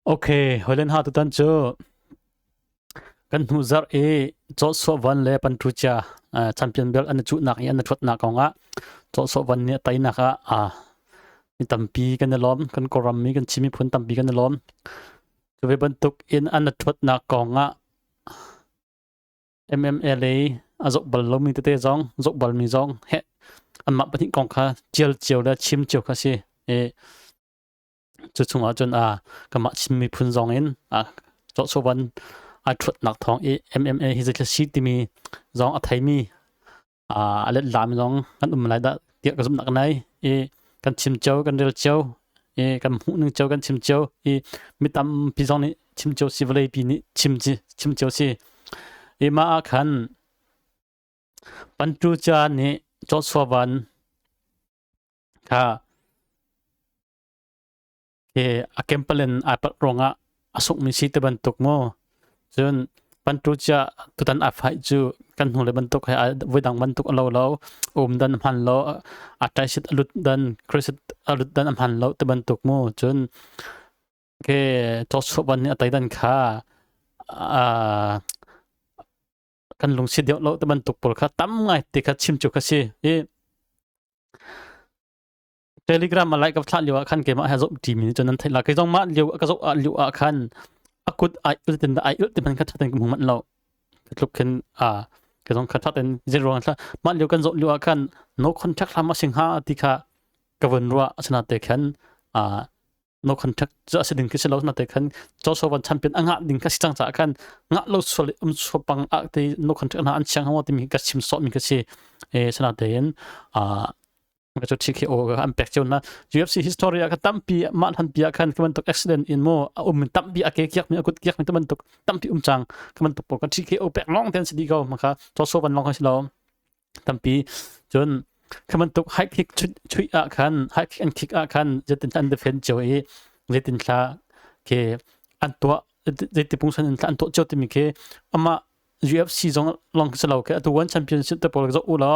โอเคฮอลเลนฮาตุตันโจกันหูซาร์โจสวันเลปันทุจาแชมเปี้ยนเบลอันจุนักอันทวดนักของโจสวันเนี่ยไตนักมีตัมปีกันล้อมกันกรำมีกันชิมิพุนตัมปีกันล้อมจะไปบรรทุกอินอันทวดนักของMMLA จกบอลลมีเตะจงจกบอลมีจงเฮอันมาปฏิกองค่ะเจียวและชิมเจียวค่ะสิจุดสูงจนก็มาชิมมีพุนจงอินโจสวันทวดนักทองMMA ฮิจะชีติมีจงไทยมีอะไรลามจงกันอะไรได้เกี่ยวกับสมนักไหนกันชิมเจียวกันเรียลเจียวกันหูนึงเจียวกันชิมเจียวมีตามพี่จงนี่ชิมเจียวสิวเลยปีนี้ชิมเจียวสิมาคันปันจุจานี่โจสวันค่ะอาเกมเปลนอาปัดรองสุกมีสิตบันตุกโมจนปันจุจาตุตันอาภัยจูกันหูเลยบันตุกให้วิดังบันตุกเราดันพันเราใจสิตอลุดดันคริสต์อลุดดันพันเราตบันตุกโมจนโจสวันนี่อัตยดันค่ะกันลงสิเดียวเราตะบันตุกปลค่ะตั้มไงติคัดชิมจุกสิTelegram มาไลกับท่านอยู่คันเกมให้จบทีนี้จนนั้นที่ละก็ต้องมาเลี้ยวก็จบเลี้ยวคันกุดอุลตินได้อุลติมันคัดทันกับมันเราลุกขึ้นก็ต้องคัดทันเจรวันละมาเลี้ยวกันจบเลี้ยวคัน no contact ทำมาสิงหาติค่ะกับวันรัวชนะเตะคันno contact จะสิดิ่งขึ้นเราชนะเตะคันโจสวันแชมเปี้ยนอ่ะดิ่งก็สิจังจากคันเราสวมสวปังที่ no contact อันเชียงหัวที่มีก็ชิมสอบมีก็สิชนะเตะก็จะ TKO ก็อันแปลกจนนะ UFC history ก็ตั้มปีมาทันปีคันก็มันตก accident in โมมันตั้มปีเกียกมีกุดเกียกมันตกตั้มปีจังก็มันตกปกติ TKO แปลกน้องแทนสิดีก็มาค่ะโจสวันลองให้เราตั้มปีจนก็มันตก high kick ช่วยคัน high kick and kick คันจะติดอัน defend เจ้าจะติดค่ะอันตัวจะติดปุ่งสันอันตัวเจ้าติดมีมา UFC จงลองให้เราตัววันแชมเปี้ยนชิพแต่พอเราจะอู้ละ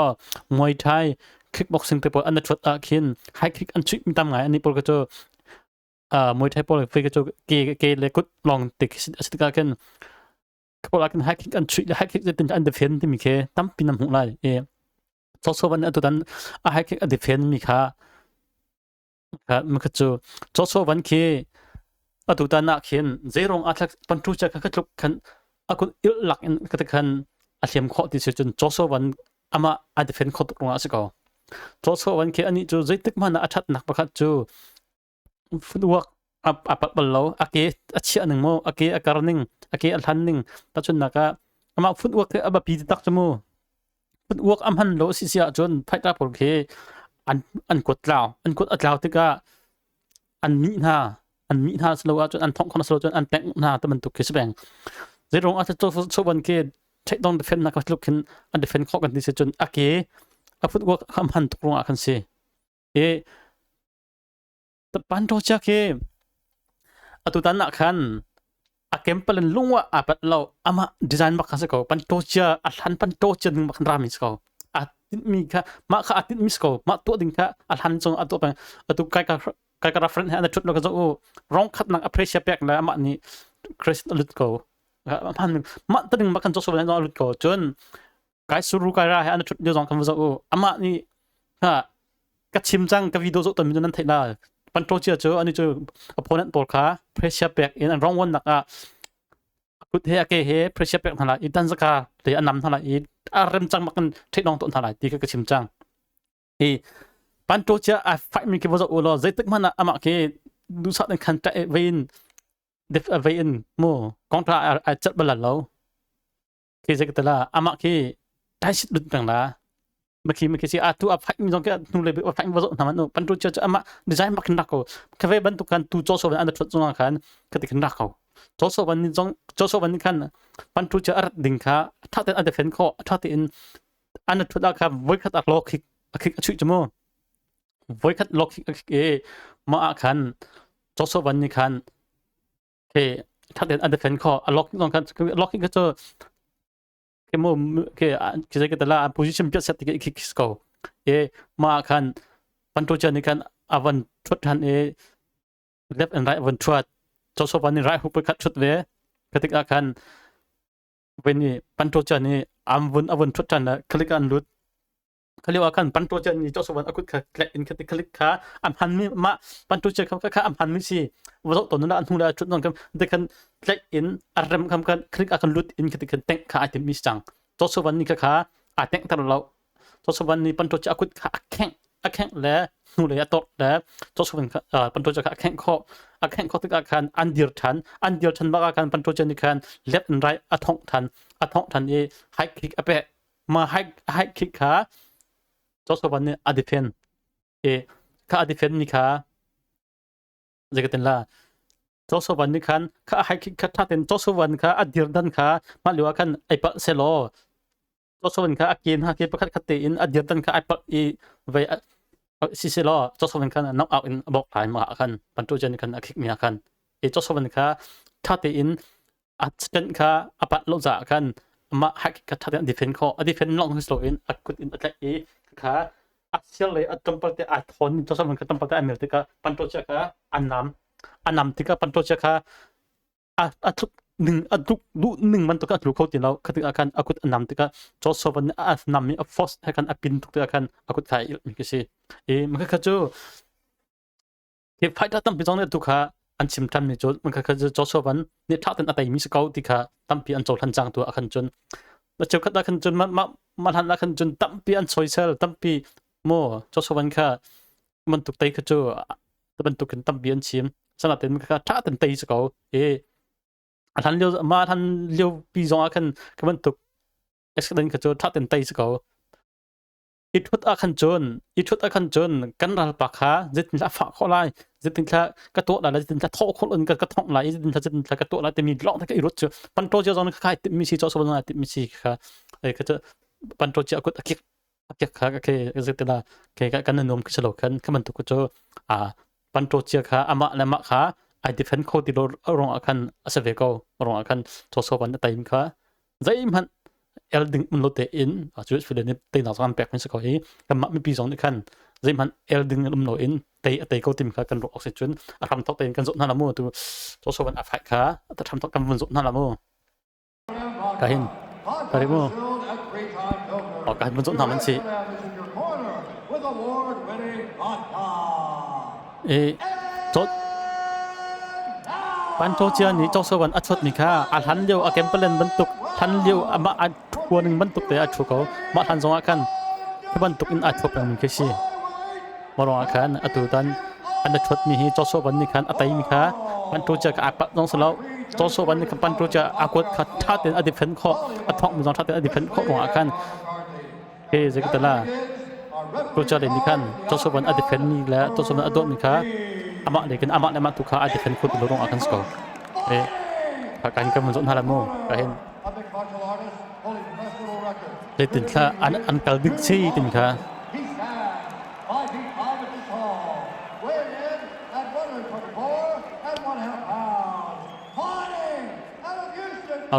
มวยไทยkickboxing แต่พออันนั้นชุดคิน high kick อันชุดมีตามไงอันนี้พอก็จะมวยไทยพอเลยก็จะเกเลยกุดลองติดสิกากันพอเราคิน high kick อันชุด high kick จะติดอัน defend ที่มีตั้มปีน้ำหุ่นเลยโจสวันอันตัวนั้นhigh kick อัน defend มีมันก็จะโจสวันอันตัวนั้นคินเจรองอัตลักษณ์ปันทุจักก็ลุกคันกุดอิหลักก็จะคันอาเทียมข้อที่สุดจนโจสวันมาอัน defend ข้อตรงนั้นสิก็โจสวันอันนี้จูใจตึกมันอัดหนักประคับจูฟุตบอลปัดบอลเราเชียหนึ่งโมการนิ่งทันนิ่งแต่จนนักมาฟุตบอลปีตักจมูฟุตบอลหันโลสิเสียจนไพ่ตาปกอันกดลาวตึกอันมีหน้าสโลว์จนอันท้องคนสโลว์จนอันแต่งหน้าตะมันตุกคิดแบ่งเรื่องอันโจสวันใช้ต้อง defend นักลุกขึ้นอัน defend ข้อกันที่สุดจนฟุตบอลหันตกลงกันสิแต่ปันโตจักตุตันนักขันเกมเปลี่ยนลุงว่าปัดเรามาดีไซน์บักกันสิเขาปันโตจักหันปันโตจักดึงบักรามิสเขามีค่ะมาค่ะติดมิสเขามาตัวดึงค่ะหันจงตัวเป็นตัวใครก็ reference อันชุดเราก็จะร้องคัดนัก appreciate แปลกแล้วมานี่คริสต์ลุดเขามันมาตัวดึงบักกันโจสวันลุดเขาจนกายสุรุกายราให้อันชุดเดียวสองคำว่าอานี่กัดชิมจังกับวิดีโอสุดตัวมีตัวนั้นเท่าไหร่ปันโตเจออันนี้เจอ opponent ตัวขา pressure back อันร้องวันนักกุดเฮpressure back เท่าไหร่อีดันสักหรืออันนำเท่าไหร่เริ่มจังมากันเทคน้องตัวเท่าไหร่ที่กัดชิมจังปันโตเจอไฟมีกี่วันจะอู้ล้อใจตึกมันมาดูสักในคันจะเวนโม่กองทัพจัดบอลแล้วจะก็แต่ละได้สิดุจังละเมื่อกี้สิตัวไฟมีตรงแค่นู่นเลยไฟมีว่าทำมันปันทุเจอดีไซน์มาขึ้นนักเขาแค่บันทุกันตัวโจสวันอันดับจงกันก็ติดขึ้นนักเขาโจสวันนี้โจสวันนี้กันปันทุเจอดิ่งค่ะถ้าเป็นอันดับเป็นข้อถ้าเป็นอันดับดักค่ะไว้คัดล็อกคิกชุดจมูกไว้คัดล็อกคิกมาคันโจสวันนี้คันถ้าเป็นอันดับเป็นข้อล็อกตรงกันล็อกคิกก็จะkita kata lah position biasa tiga kick kau ma kan pantoja ni kan avan trot han left and right avan trot Joshua ni rai hu pe khat chut ve ketika akan weni pantoja ni avun chut tan klik an lut kaliwa akan pantoja ni Joshua akut ka klek in ketika klik ka han mi ma pantoja ka han mi si wo to na an hu la chut non kam de kan klek in arem kam kan klik akan lut in ketika tek ka atim mi chang Joshua ni ka tek tar lo Joshua ni pantoja akut ka akheng le nu le atot le Joshua pantoja ka akheng kho tik akan andir than ba akan pantoja ni kan left and right athong than e high kick ape ma high kick ka Joshua ni adifen e ka adifen ni ka jekaten la Joshua ni kan ka high kick ka thaten Joshua ni ka adir dan ka ma lewa kan ai pa selo Joshua ni ka akin ha ke pakhat khatte in adir dan ka ai pa e vai siselo Joshua ni kan knock out in bok thai ma kan pantoja ni kan akik mi kan e Joshua ni ka thatte in atchen ka apat lo za kan ma high kick ka thaten defend ko defend long slow in akut in attack e ka asial le atampal te athon Joshua ni ka tampal te america pantoja ka anam tika pantoja ka atuk ning man to ka lu ko tin law khatik akan akut anam tika Joshua ni anam mi force hakan apin tuk akan akut khai mi ke si e man ka chu ke fight tam bi jong ne tu kha an chim tam ni jo man ka chu Joshua ni thaten atai mi skau tika tampi an chol han chang tu akan chun ma cheu khat akan chun ma han akan chun tampi an choisel tampi mo Joshua ka man tuk tai ka chu ban tuk kan tampi an chim sana ten ka thaten tai skau eท่านเลี้ยวปีจงอาคันกมันตุกเอ็กซ์เดนกระโจทัดเต็นไตสกออีทุดอาคันจนกันรัลปากขาจิตละฝากข้อไล่จิตละกระโตละจิตละท่อคนอื่นกระท่องไหลจิตละกระโตละแต่มีล็อกแต่ก็อีรถเจอปันโตเจอจงคล้ายมีสีจอสวรรค์ติมีสีค่ะก็จะปันโตเจอกุดอากิค่ะก็คือจิตละกันนมคือฉลกันกมันตุกกระโจปันโตเจอค่ะอามาและมะค่ะไอดิเฟนโคติโรรองอาคันอาเซเวโกรองอาคันโจโซวันไตมค่ะใจมันเอลดึงมันโลเตอินจูสฟิเลนเตนเอาสังแปกมันสกอยกันมามีปี2นี่คันใจมันเอลดึงมันโลอินเตโกติมค่ะกันรอออกซิเจนอาทำทอกเตนกันสุดนั่นละโมตัวโจโซวันอาฟักค่ะแต่ทำทอกกันมันสุดนั่นละโมกะเห็นกะริโมออกกันมันสุดนั่นมันสิโจปันโตเจียนี่เจ้าสวรรค์อัศวนี่ค่ะทันเดียวอาเกมเปเลนบรรทุกทันเดียวมาอัดทัวนึงบรรทุกแต่อัดชัวเขามาทันสองอาคันที่บรรทุกอินอัดทัวเป็นเคซีมารองอาคันอัดตัวตันอันอัดชัวมีเจ้าสวรรค์นี่คันอัดไตมีค่ะปันโตเจียกับอัดปะน้องสลาวเจ้าสวรรค์นี่คันปันโตเจียอากดขัดท่าเต็นอดีตเฟนข้ออัดท้องมือสองท่าเต็นอดีตเฟนข้อรองอาคันเฮ้เจกิตลาโตเจียเดนี่คันเจ้าสวรรค์อดีตเฟนนี่แล้วเจ้าสวรรค์อดมีค่ะอามาเด็กอามาเนี่ยมาตุกขาอาจจะเป็นคนตัวรองอาคันสกอผักกันก็มันสนทาราโมก็เห็นเลยติดค่ะอันกัลดิกซี่ติดค่ะ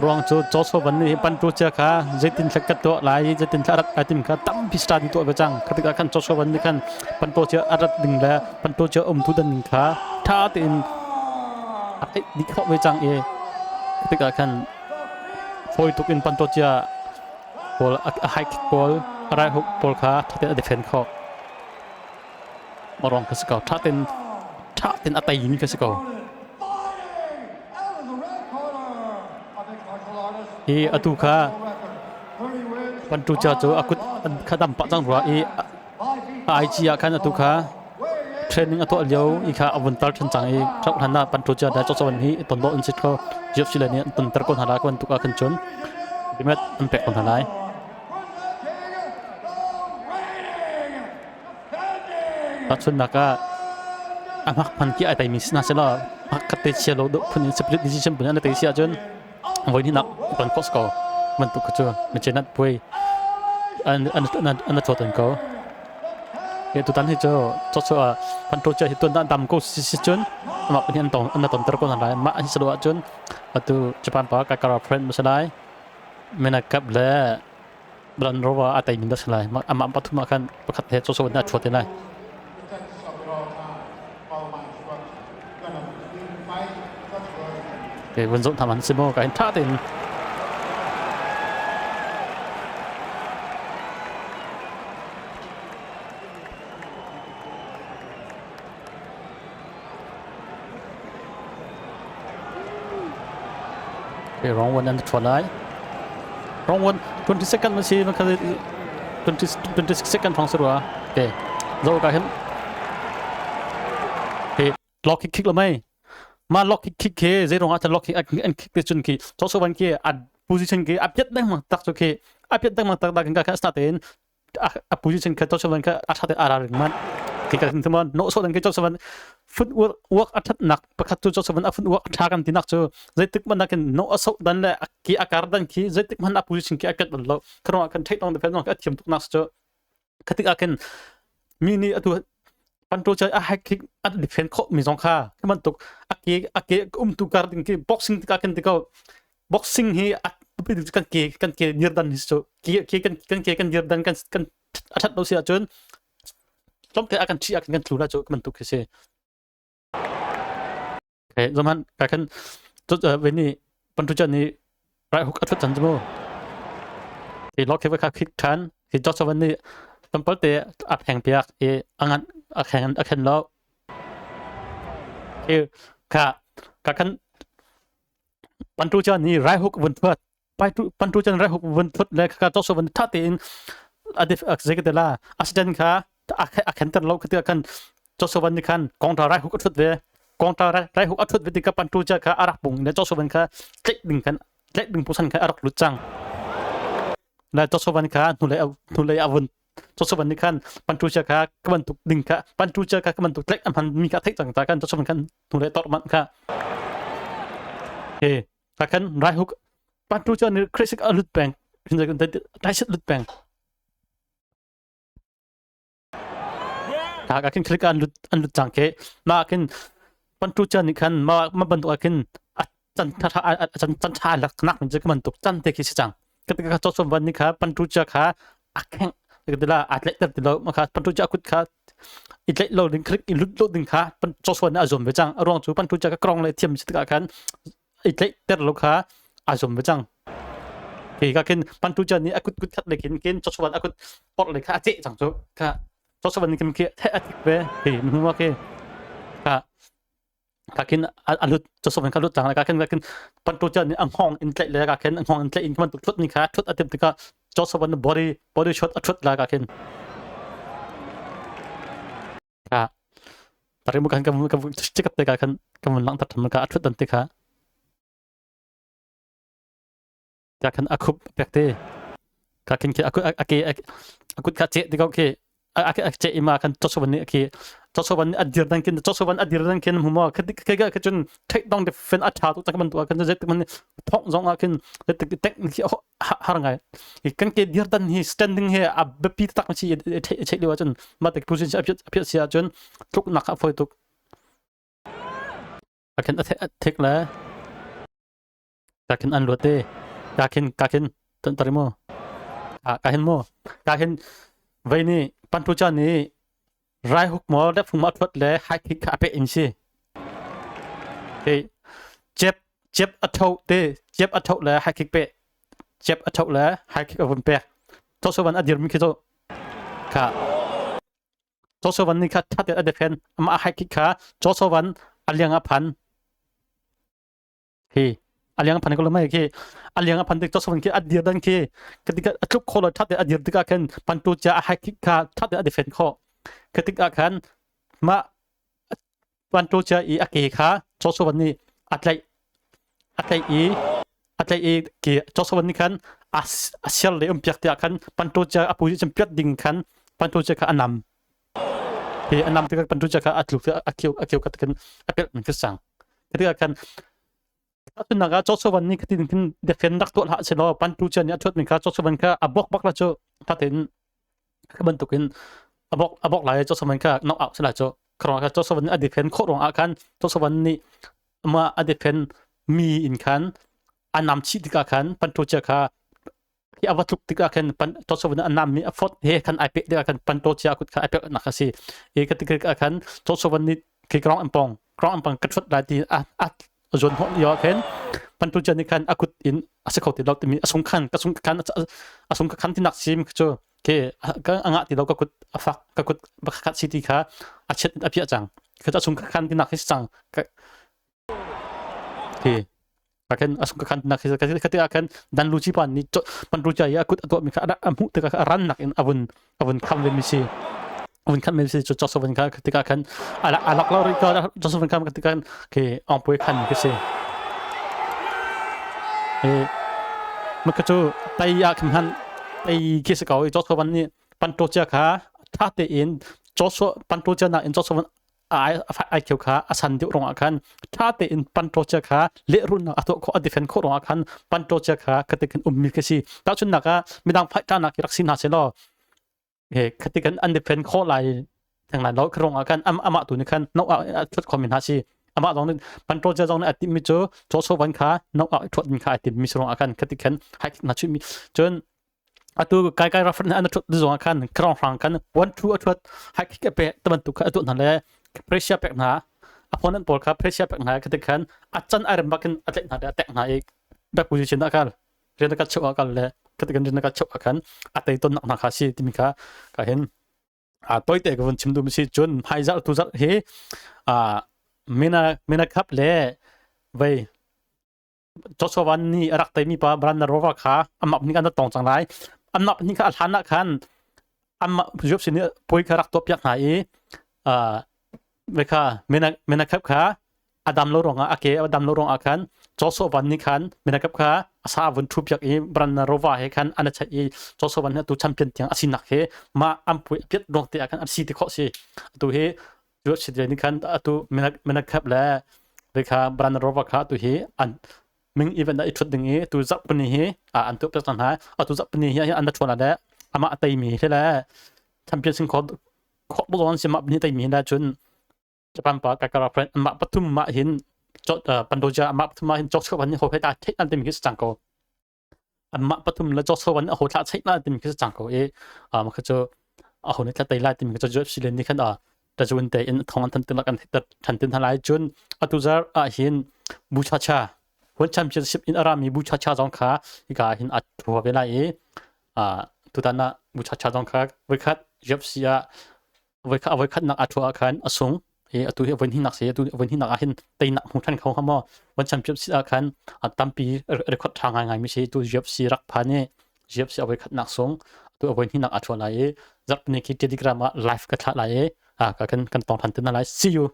รองโจโซวันนี้ปันตัวเจ้าค่ะจะติดสักตัวหลายจะติดสักอะไรติดค่ะตั้มพิสตาร์ดีตัวประจังketika akanโจโซวันนี้kanปันตัวเจ้าอารัดดึงแล้วปันตัวเจ้าทุดันค่ะท่าติดไอ้ดิเขาประจังketika akan foi tukinปันตัวเจ้าบอลไฮคิกบอลอะไรฮุกบอลค่ะท่าติดดีเฟนเขามารองกันสกอร์ท่าติดอะไรยิงกันสกอร์atu kha pantu cha cho akut khadam pa chang ro ai chi akan atu kha training atu aliao i kha avantar chan chang thak hana pantu cha da cho chawan hi ton do in sit ko jop sila ni ton tar kon hala kon tu ka kan chon dimet impact kon halai patsun naka amak pan ki ai tai mis na sela akate chelo do phun split decision bun na tai sia chonวันนี้นักตอนโคสก็มันตุกกระชัวมันเจนัดป่วยอันโจตันก็ตุตันให้เจ้าชัวพันโตเจ้าที่ตัวดำก็สิจนมาเป็นอันตอนตระกูลอะไรมาอันสะดวกจนตุญี่ปุ่นปากการ์เฟรนด์มาสลายเมนักกับเล่บรันโรวาอัตยินดัสลายมาอามาปัทุมากันประคัตเหตุโจวันน่าชัวเท่าไหร่ เ Okay, Wenzel taman Simo ka tatin. Okay, wrong one and the try. Wrong one, 20 second masih maka 26 second phong serua. Okay, Zhou ka hen. Okay, lock kick ละมั้ยมาล็อกคิกเคเซรองอาจจะล็อกคิกอันคิกเตจุนคีจอสวันเคอัดโพซิชันเคอัพยัดได้มาตักโอเคอัพยัดได้มาตักกันก็สตาร์ทเองอัพโพซิชันเคจอสวันเคอัดทัดอาราริมันที่กันที่มันโนโซดันเคจอสวันฟุตเวิร์กอัดทัดหนักประคัตจอสวันฟุตเวิร์กอัดทัดกันที่หนักโจใจตึกมันนักโนโซดันเลยคีอาการดันคีใจตึกมันอัพโพซิชันเคอัดกันแล้วครองกันเทคโนโลยีเป็นน้องอัดเทียมตุกนักโจคัติอากันมีนี่ตัวปันโตใจอะให้คิกอัดดิเฟนส์มี2ค่าคือมันตกอะเกตุการดิงกีบ็อกซิ่งติกากันติกาบ็อกซิ่งฮีอัดกันเกเยอร์ดันฮิสโตเกกันเยอร์ดันกันอัดเราเสียจนจอมเกอากันชี้อากันทลุละโจมันตกเสโอเคzamanกันจดเวนี่ปันโตใจนี่ไรฮุกอัดจันจโมที่ล็อกเก็บไว้คิกทันที่จอดวันนี้ตำปลเตอัดแห่งเปียกอังอัดแห่งแล้วค่ะกันปันทุจันนี่ไรฮุกวันทัดไปปันทุจันไรฮุกวันทัดเลยค่ะจอดวันทัดเองอดีตเซกเตล่าอาศัยค่ะอัดแห่งแต่เราคือกันจอดวันนี้กันกองทัพไรฮุกอัดทัดเวกองทัพไรฮุกอัดทัดเวที่กับปันทุจันค่ะอารักบุงเนี่ยจอดวันค่ะเล็กดึงกันเล็กดึงผู้สันค่ะอารักลุจังและจอดวันค่ะทุเลยอาวุธจอสวันนี้คันปันทุจักกบันตุกดึงค่ะปันทุจักกบันตุกเล็กมันมีกะเทคต่างๆกันจอสวันคันทุเลยตอดมันค่ะถ้าคันไรฮุกปันทุจักนี่คริสก์ลุดแบงถึงจะกันได้ชิดลุดแบงถ้าคันคลิกอันลุดจังเคมาคันปันทุจักนี่คันมาบันตุกคันจันทาลักนักมันจะกบันตุกจันเทคิสิจังketikaจอสวันนี้ค่ะปันทุจักอักแห่งitulah atlet tertilo maka pantuja akut kha itlet lo ding klik ilut lo ding kha pan joswan azom bejang arong chu pantuja ka krong le thiam chitka kan itlet ter lo kha azom bejang ke ka ken pantuja ni akut kut khat le ken joswan akut pot le kha che chang chu kha joswan ni ken ke the atik be ke mu ma ke ka ken alut joswan ka lut chang ka ken pantuja ni ang hong itlet le ka ken ang hong itlet in man tu thut ni kha thut atem tikaจอสวันบอดี้ช็อตอัดลากาเคนค่ะแต่เรื่องการกำจิกเตะกันกำลังตัดทำการอัดดันติค่ะจากกันอาคุบเปียกเตะการเคนอาคุกาเจติกาโอเคเจอิมากันจอสวันนี้โอเคจอสวันอดีตดังเคนจอสวันอดีตดังเคนหัวมาคือจนเทคดองเดฟเฟนอัดชาตุจากมันตัวกันจะเจ็บมันท้องจงอาเคนเทคนิคหาไงกันเกดีร์ดันฮีสแตนดิ้งเฮอับปีตักมันชีเช็คดีว่าจนมาแต่โพซิชั่นอภิเษกจนทุกนักฟอยทุกอาเคนเทคแล้วอาเคนอันรัวเตอาเคนตันตริโมอาเคนโมอาเคนไว้นี่ปันทุจานี่ไรฮุกหมอได้ฟุมาทวดเลยให้คิกอาเปอินซีเจ็บอัดเท่าเตเจ็บอัดเท่าเลยให้คิกเปเจ็บอัดเท่าเลยให้คิกเอาเป็นเปจอสวันอดีตมีคิดค่ะจอสวันนี่ค่ะถ้าเด็ดอดีตเป็นมาให้คิกค่ะจอสวันอันเลี้ยงพันอันเลี้ยงพันก็เลยไม่อันเลี้ยงพันเด็กจอสวันคืออดีตดันคือketikaทุกคนถ้าเด็ดอดีตที่ก็คือปันตุจะให้คิกค่ะถ้าเด็ดอดีตเป็นข้อketika kan ma bantu ja I ake kha josowan ni atlai ke josowan ni kan asial le umpiak ti kan bantu ja apuji champion ding kan bantu ja ka anam ke anam ti bantu ja ka atlu akeu kat kan apel min kesang ketika kan atun naga josowan ni katin kan defend dak to ha selo bantu ja ni athot min ka josowan ka abok bak la cho taten ka bantukin abok laiจอสวันก็น็อกเอาท์สละโจครองก็จอสวันอดีตเพนโครองอาคันจอสวันนี่มาอดีตเพนมีอินคันอันนำชีติกาคันปันโตเจค่ะที่อวัตุติกาคันปันจอสวันอันนำมีอฟอดเฮคันไอเปติกาคันปันโตเจกุดค่ะไอเปนักสิกติกาคันจอสวันนี่คือกรองอัมปองกระชุดหลายที zon ho yo ken pantuja ni kan akut in asakot ti ti mi asungkan asungkan ti nak sim cho ke ka anga ti ka kut afak ka kut bakat city kha achet apia chang ka asungkan ti nak chang ka ke akan asungkan nak ka akan dan luci pan ni pantuja ya akut atau mi ka ada amu te ka ran nak in avun kam le mi si avun kam me si cho sovan ka ketika akan alak lauri ka cho sovan kam ketika ke ampoi kan ke seมันก็จะไปอยากมันไปคิดเก่าจอสวันนี้ปันโตเจ้าขาถ้าเตอินจอสปันโตเจ้าน่ะอินจอสวันไอเขียวขาอสันดิรองอาคันถ้าเตอินปันโตเจ้าขาเลรุ่นอัตโตขอดิเฟนโครองอาคันปันโตเจ้าขาคติกันมิลกสิตาชุนนักมีดังไฟจานักรักสินาเซลอคติกันอันดิเฟนโคไลทางนั้นเราครองอาคันอามาตุนิคันนอกชุดคอมมินฮาซีอามาตรงนี้ปันโตจะตรงนี้อติมิโจโจโซวันขาน้องทวดมิขาอติมิสรงอาการคติกันให้นัชุมีจนอตุไกลๆรัฟน์อันทวดดิจงอาการครองฟังกันวันทูทวดให้คิดไปตะวันตกอตุนั่นแหละเพรสเซียแปกหนาอพอนั้นปอลครับเพรสเซียแปกหนาคติกันอาจารย์อาร์มบักกันอาจารย์นาเดแตกหนาอีกแบบผู้ชินอาการเรียนการเชื่ออาการเลยคติกันเรียนการเชื่ออาการอาตัยต้นนักขาซีที่มิขาก็เห็นตัวเตะกับวันชิมดูมิซีจนไฮซัลตุซัลเฮmina kap le vai josowan ni arak tai mi pa brand rover kha amap ni kan tong chang lai amap ni kha alhana khan amma job sin poi kha rak top yak na e ve kha mina kap kha adam lo ronga ake adam lo rong akan josowan ni khan mina kap kha asa vun thup yak e brand rover he khan ana cha e josowan tu champion tiang asinak he ma ampui piet rong te akan asi ti kho si tu heจุดสิเดนี่คันตัวมันครับแล้วเวลาบรันโรวักตัวเฮอันมึงอีเวนต์ได้ชุดหนึ่งตัวจับปนีเฮอันตัวประธานหาตัวจับปนีเฮอันนั้นชวนอะไรอามาตัยมีใช่แล้วแชมเปี้ยนชิงคอร์บอลสิมาปนีตัยมีได้จนจะปันปากการะเฟรนอามาปฐุมมาเห็นจดปันโดจาอามาปฐุมมาเห็นจอกชวันนี้เขาให้ตาเทอันเต็มคิดจังก็อามาปฐุมแล้วจอกชวันนี้เขาตาเทอันเต็มคิดจังก็มันก็จะเขาเนี่ยตัยไล่เต็มก็จะจุดสิเดนี่คันแต่จนแต่อินทองทันตินกันทันตินทลายจนอตุซาร์หินบูชาชาวันแชมเปี้ยนชิพอินอารามีบูชาชาจงขาอีกหินอัดหัวเวลาตุตันนะบูชาชาจงขาเวคัดยับเสียเวคัดนักอัดหัวอาคารอสงตุวันหินนักเสียตุวันหินนักหินตีนักหูท่านเขาขโมยวันแชมเปี้ยนชิพอาคารตั้มปีเรคคอร์ดทางง่ายไม่ใช่ตุยับเสียรักพานี่ยับเสียเวคัดนักสงตัววันหินนักอัดหัวไหลจับในคิดเทดิกรามาไลฟ์กระทะไหลก็กันตองทันตินอะไร see you